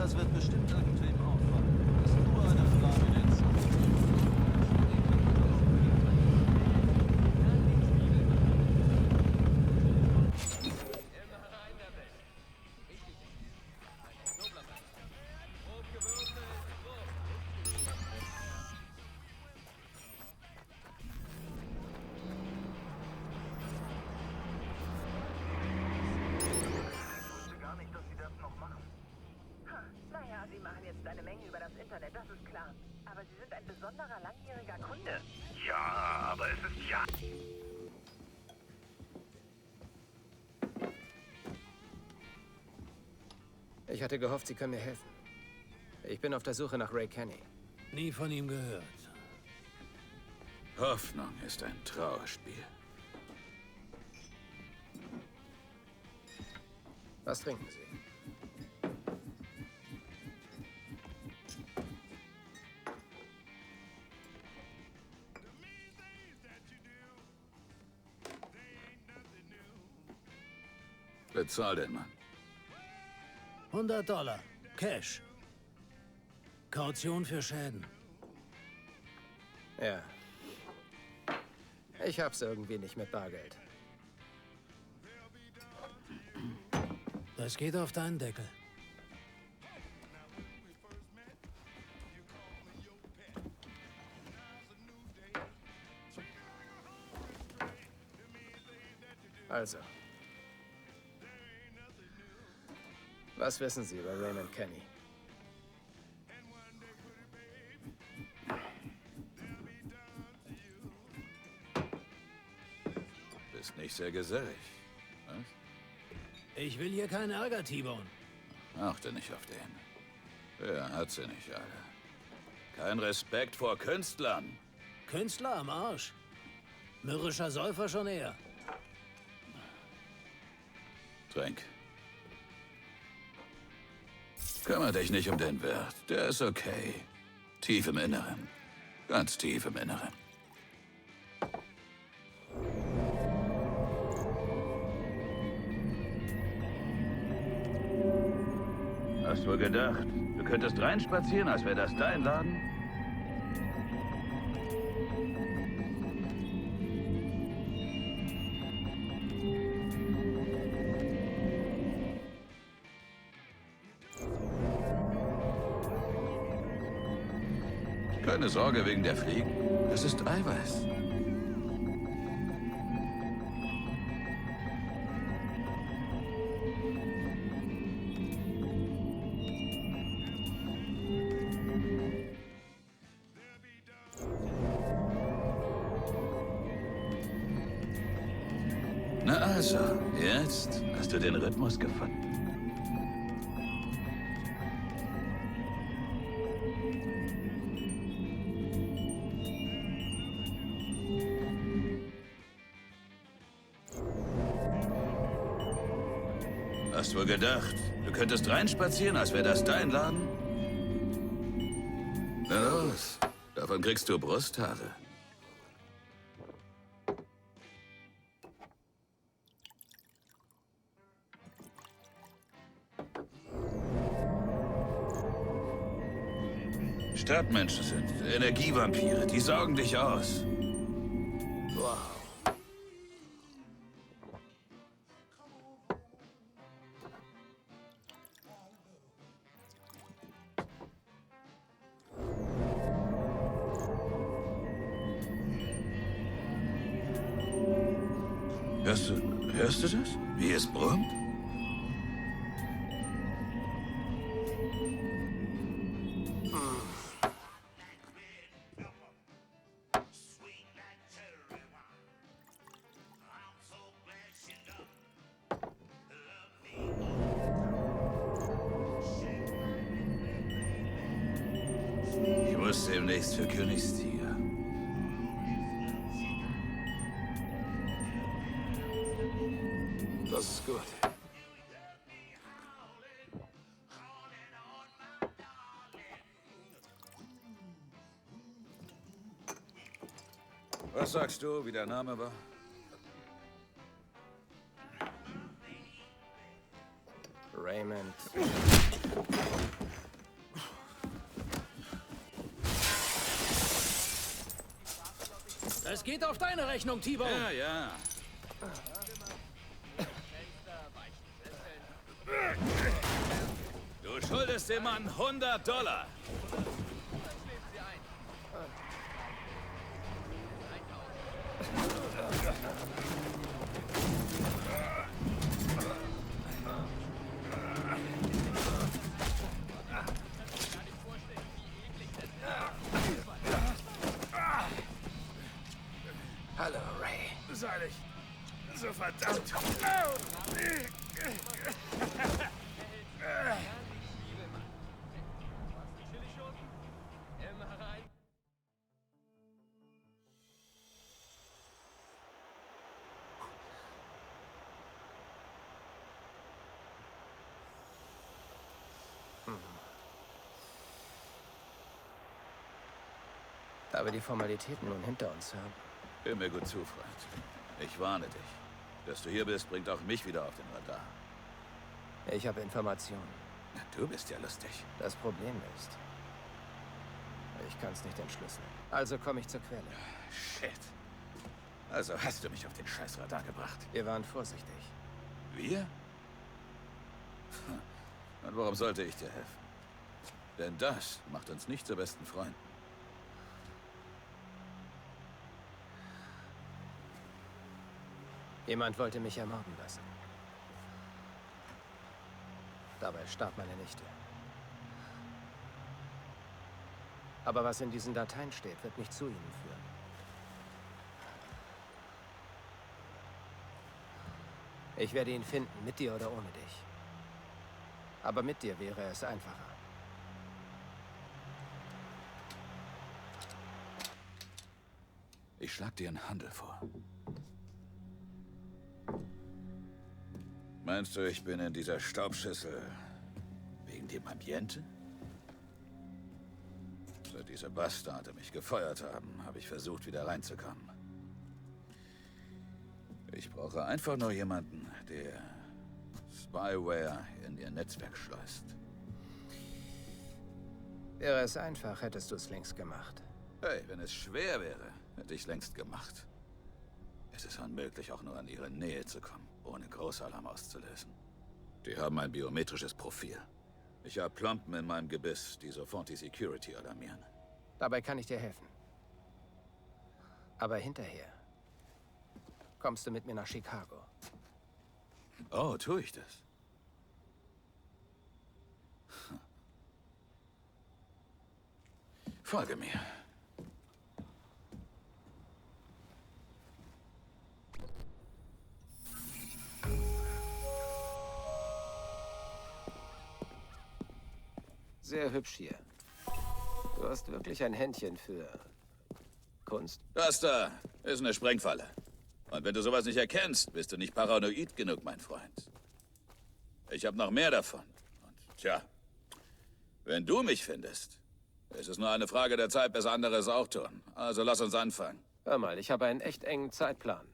Das wird bestimmt irgendwem auffallen. Ist nur eine Frage der Zeit. Naja, Sie machen jetzt eine Menge über das Internet, das ist klar. Aber Sie sind ein besonderer langjähriger Kunde. Ja, aber es ist ja... Ich hatte gehofft, Sie können mir helfen. Ich bin auf der Suche nach Ray Kenny. Nie von ihm gehört. Hoffnung ist ein Trauerspiel. Was trinken Sie? Bezahl den Mann. $100. Cash. Kaution für Schäden. Ja. Ich hab's irgendwie nicht mit Bargeld. Das geht auf deinen Deckel. Also. Was wissen Sie über Raymond Kenny? Bist nicht sehr gesellig. Was? Ich will hier keinen Ärger, T-Bone. Achte nicht auf den. Er hat sie nicht alle. Kein Respekt vor Künstlern. Künstler am Arsch. Mürrischer Säufer schon eher. Trink. Kümmer dich nicht um den Wirt. Der ist okay. Tief im Inneren. Ganz tief im Inneren. Hast wohl gedacht, du könntest reinspazieren, als wäre das dein Laden? Keine Sorge wegen der Fliegen. Es ist Eiweiß. Na also, jetzt hast du den Rhythmus gefunden. Hast wohl gedacht, du könntest reinspazieren, als wäre das dein Laden? Na los, davon kriegst du Brusthaare. Stadtmenschen sind Energievampire, die saugen dich aus. Wow. Hörst du das? Wie es brummt? Ich muss demnächst für Königstiger. Das ist gut. Was sagst du, wie der Name war? Raymond. Das geht auf deine Rechnung, T-Bone. Ja, ja. Du schuldest dem Mann $100. Hallo, Ray. Soll ich? So verdammt. Da wir die Formalitäten nun hinter uns haben. Hör mir gut zu, Freund. Ich warne dich. Dass du hier bist, bringt auch mich wieder auf den Radar. Ich habe Informationen. Du bist ja lustig. Das Problem ist, ich kann es nicht entschlüsseln. Also komme ich zur Quelle. Shit. Also hast du mich auf den Scheißradar gebracht. Wir waren vorsichtig. Wir? Und warum sollte ich dir helfen? Denn das macht uns nicht zu besten Freunden. Jemand wollte mich ermorden lassen. Dabei starb meine Nichte. Aber was in diesen Dateien steht, wird mich zu ihnen führen. Ich werde ihn finden, mit dir oder ohne dich. Aber mit dir wäre es einfacher. Ich schlag dir einen Handel vor. Meinst du, ich bin in dieser Staubschüssel wegen dem Ambiente? Seit diese Bastarde mich gefeuert haben, habe ich versucht, wieder reinzukommen. Ich brauche einfach nur jemanden, der Spyware in ihr Netzwerk schleust. Wäre es einfach, hättest du es längst gemacht. Hey, wenn es schwer wäre, hätte ich es längst gemacht. Es ist unmöglich, auch nur an ihre Nähe zu kommen, ohne Großalarm auszulösen. Die haben ein biometrisches Profil. Ich habe Plomben in meinem Gebiss, die sofort die Security alarmieren. Dabei kann ich dir helfen. Aber hinterher kommst du mit mir nach Chicago. Oh, tue ich das? Folge mir. Sehr hübsch hier. Du hast wirklich ein Händchen für Kunst. Das da ist eine Sprengfalle. Und wenn du sowas nicht erkennst, bist du nicht paranoid genug, mein Freund. Ich habe noch mehr davon. Und tja, wenn du mich findest, ist es nur eine Frage der Zeit, bis andere es auch tun. Also lass uns anfangen. Hör mal, ich habe einen echt engen Zeitplan.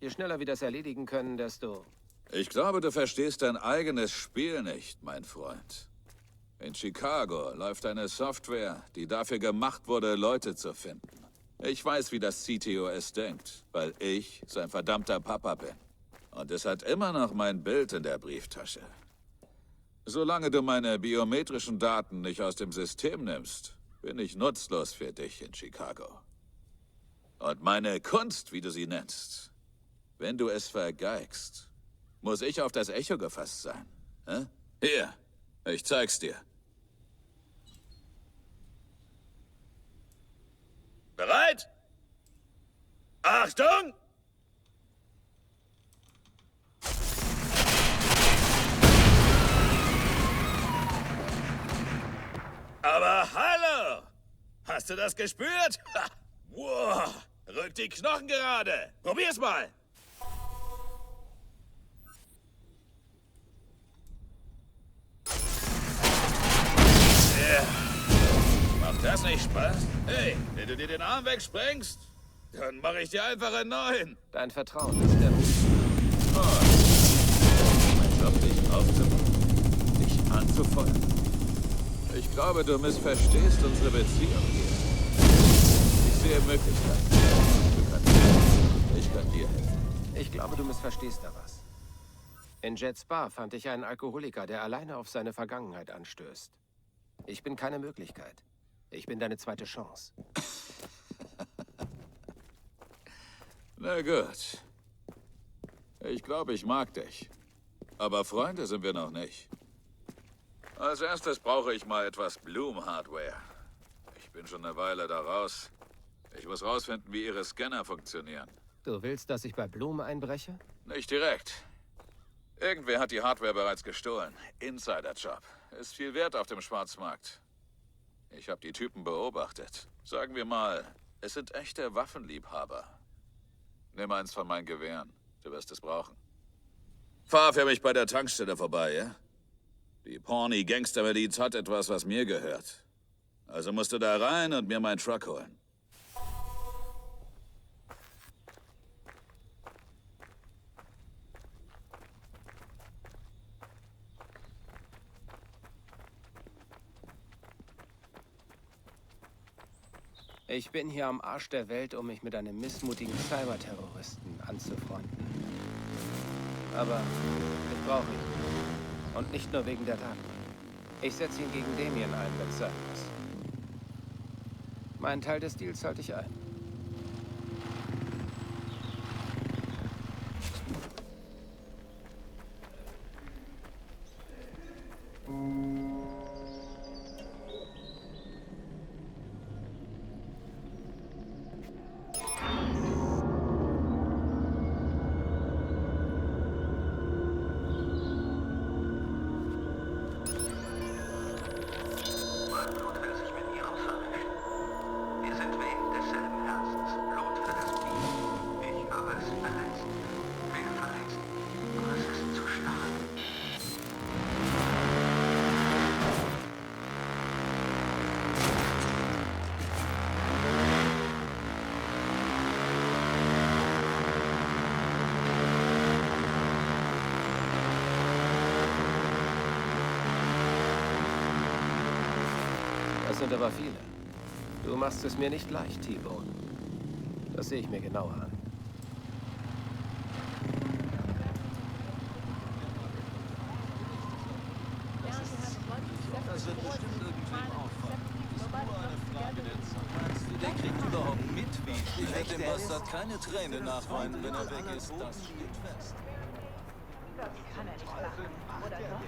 Je schneller wir das erledigen können, desto... Ich glaube, du verstehst dein eigenes Spiel nicht, mein Freund. In Chicago läuft eine Software, die dafür gemacht wurde, Leute zu finden. Ich weiß, wie das CTOS denkt, weil ich sein verdammter Papa bin. Und es hat immer noch mein Bild in der Brieftasche. Solange du meine biometrischen Daten nicht aus dem System nimmst, bin ich nutzlos für dich in Chicago. Und meine Kunst, wie du sie nennst, wenn du es vergeigst, muss ich auf das Echo gefasst sein. Hä? Hier, ich zeig's dir. Bereit? Achtung! Aber hallo! Hast du das gespürt? Ha! Wow! Rück die Knochen gerade! Probier's mal! Ja. Macht das nicht Spaß? Hey, wenn du dir den Arm wegsprengst, dann mache ich dir einfach einen neuen. Dein Vertrauen ist der Ruf. Oh. Mein Job, dich aufzubauen, dich anzufeuern. glaube, du missverstehst unsere Beziehung hier. Ich sehe Möglichkeiten. Du kannst mir helfen. Ich kann dir helfen. Ich glaube, du missverstehst da was. In Jets Bar fand ich einen Alkoholiker, der alleine auf seine Vergangenheit anstößt. Ich bin keine Möglichkeit. Ich bin deine zweite Chance. Na gut. Ich glaube, ich mag dich. Aber Freunde sind wir noch nicht. Als erstes brauche ich mal etwas Bloom-Hardware. Ich bin schon eine Weile da raus. Ich muss rausfinden, wie ihre Scanner funktionieren. Du willst, dass ich bei Bloom einbreche? Nicht direkt. Irgendwer hat die Hardware bereits gestohlen. Insider-Job. Ist viel wert auf dem Schwarzmarkt. Ich habe die Typen beobachtet. Sagen wir mal, es sind echte Waffenliebhaber. Nimm eins von meinen Gewehren. Du wirst es brauchen. Fahr für mich bei der Tankstelle vorbei, ja? Die Pawnee Gangster Miliz hat etwas, was mir gehört. Also musst du da rein und mir meinen Truck holen. Ich bin hier am Arsch der Welt, um mich mit einem missmutigen Cyberterroristen anzufreunden. Aber das brauche ich. Und nicht nur wegen der Daten. Ich setze ihn gegen Damien ein, wenn es sein muss. Meinen Teil des Deals halte ich ein. Das sind aber viele. Du machst es mir nicht leicht, T-Bone. Das sehe ich mir genauer an. Das wird bestimmt irgendwem auffallen. Das ist nur eine Frage der Zeit. Der kriegt überhaupt mit, wie ich werde dem Bastard keine Träne nachweinen, wenn er weg ist. Das steht fest. Das kann er nicht machen. Oder doch?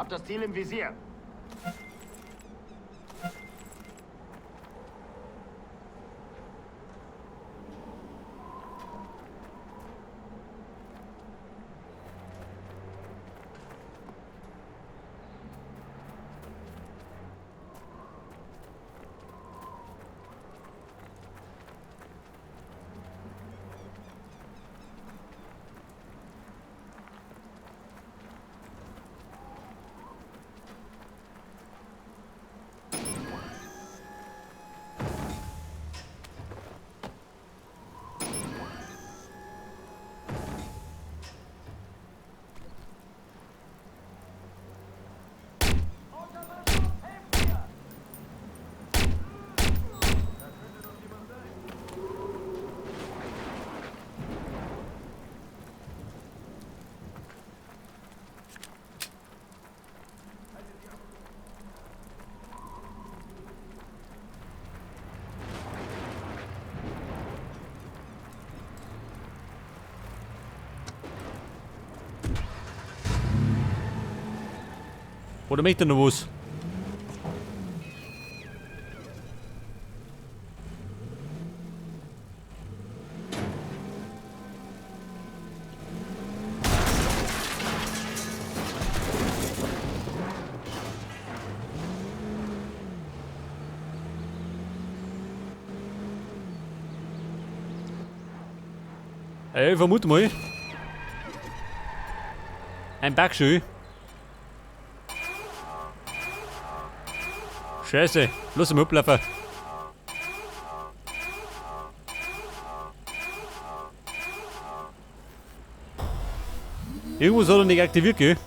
Hab das Ziel im Visier. Oder möchte er noch was? Ich vermute mal. Ein Bergschuh. Scheiße, lass ihn ablaufen. Irgendwas hat er nicht aktiviert, gell?